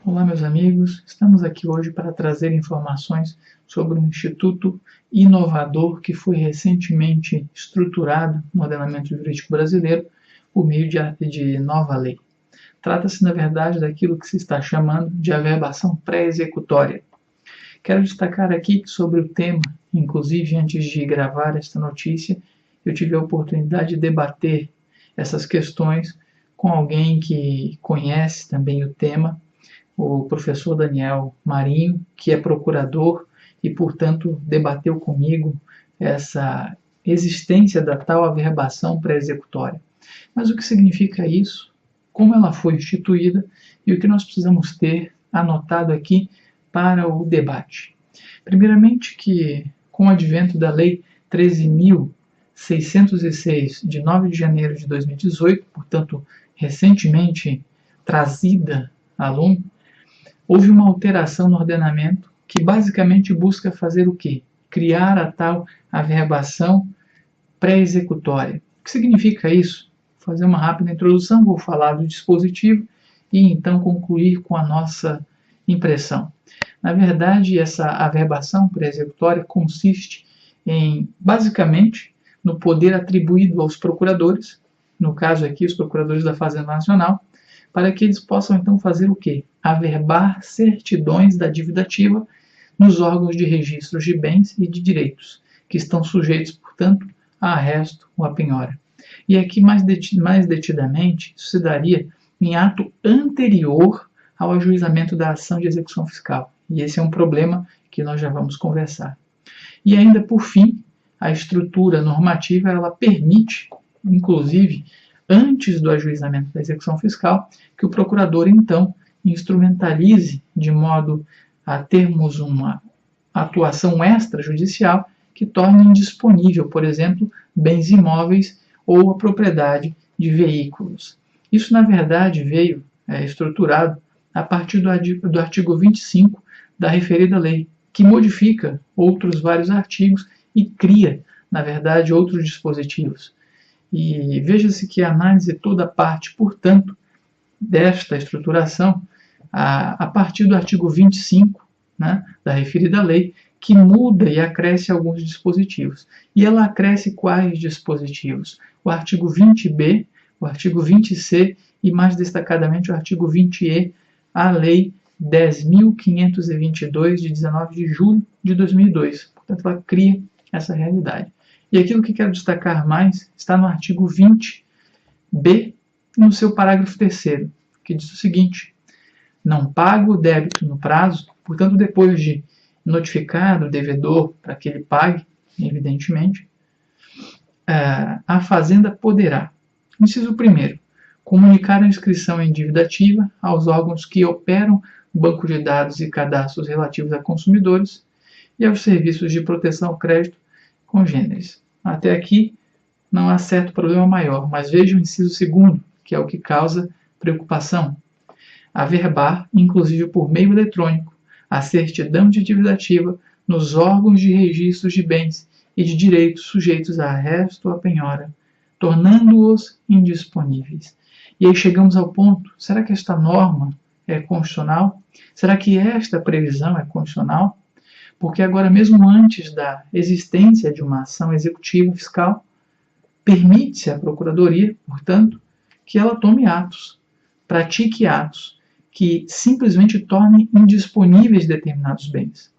Olá, meus amigos. Estamos aqui hoje para trazer informações sobre um instituto inovador que foi recentemente estruturado no ordenamento jurídico brasileiro por meio de nova lei. Trata-se, na verdade, daquilo que se está chamando de averbação pré-executória. Quero destacar aqui sobre o tema, inclusive antes de gravar esta notícia, eu tive a oportunidade de debater essas questões com alguém que conhece também o tema, o professor Daniel Marinho, que é procurador e, portanto, debateu comigo essa existência da tal averbação pré-executória. Mas o que significa isso? Como ela foi instituída e o que nós precisamos ter anotado aqui para o debate? Primeiramente que, com o advento da Lei 13.606, de 9 de janeiro de 2018, portanto, recentemente trazida à lume, houve uma alteração no ordenamento que basicamente busca fazer o quê? Criar a tal averbação pré-executória. O que significa isso? Vou fazer uma rápida introdução, vou falar do dispositivo e então concluir com a nossa impressão. Na verdade, essa averbação pré-executória consiste em, basicamente, no poder atribuído aos procuradores, no caso aqui, os procuradores da Fazenda Nacional, para que eles possam então fazer o quê? Averbar certidões da dívida ativa nos órgãos de registros de bens e de direitos, que estão sujeitos, portanto, a arresto ou a penhora. E aqui, mais detidamente, isso se daria em ato anterior ao ajuizamento da ação de execução fiscal. E esse é um problema que nós já vamos conversar. E ainda, por fim, a estrutura normativa ela permite, inclusive, antes do ajuizamento da execução fiscal, que o procurador, então, instrumentalize de modo a termos uma atuação extrajudicial que torne indisponível, por exemplo, bens imóveis ou a propriedade de veículos. Isso, na verdade, veio estruturado a partir do artigo 25 da referida lei, que modifica outros vários artigos e cria, na verdade, outros dispositivos. E veja-se que a análise toda parte, portanto, desta estruturação a partir do artigo 25, né, da referida lei, que muda e acresce alguns dispositivos. E ela acresce quais dispositivos? O artigo 20b, o artigo 20c e, mais destacadamente, o artigo 20e, a Lei 10.522, de 19 de julho de 2002. Portanto, ela cria essa realidade. E aquilo que quero destacar mais está no artigo 20b, no seu parágrafo 3º, que diz o seguinte: não paga o débito no prazo, portanto, depois de notificado o devedor para que ele pague, evidentemente, a Fazenda poderá, inciso 1º, comunicar a inscrição em dívida ativa aos órgãos que operam o banco de dados e cadastros relativos a consumidores e aos serviços de proteção ao crédito congêneres. Até aqui não há certo problema maior, mas veja o inciso 2º, que é o que causa preocupação. Averbar, inclusive por meio eletrônico, a certidão de dívida ativa nos órgãos de registros de bens e de direitos sujeitos a arresto ou a penhora, tornando-os indisponíveis. E aí chegamos ao ponto, será que esta norma é constitucional? Será que esta previsão é constitucional? Porque agora, mesmo antes da existência de uma ação executiva fiscal, permite-se à Procuradoria, portanto, que ela tome atos, pratique atos que simplesmente tornem indisponíveis determinados bens.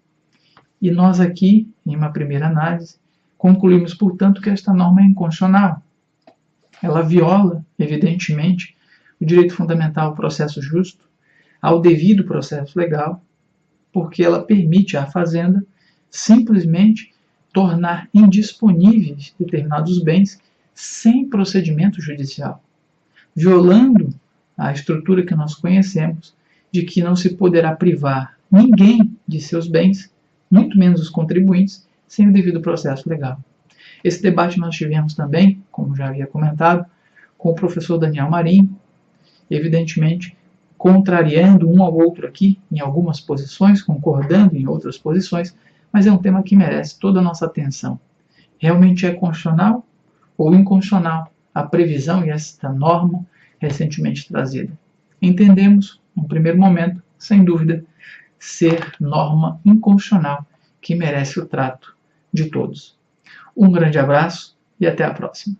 E nós aqui, em uma primeira análise, concluímos, portanto, que esta norma é inconstitucional. Ela viola, evidentemente, o direito fundamental ao processo justo, ao devido processo legal, porque ela permite à Fazenda simplesmente tornar indisponíveis determinados bens sem procedimento judicial, violando a estrutura que nós conhecemos de que não se poderá privar ninguém de seus bens, muito menos os contribuintes, sem o devido processo legal. Esse debate nós tivemos também, como já havia comentado, com o professor Daniel Marinho, evidentemente contrariando um ao outro aqui em algumas posições, concordando em outras posições, mas é um tema que merece toda a nossa atenção. Realmente é constitucional ou inconstitucional a previsão e esta norma recentemente trazida? Entendemos, no primeiro momento, sem dúvida, ser norma inconstitucional que merece o trato de todos. Um grande abraço e até a próxima.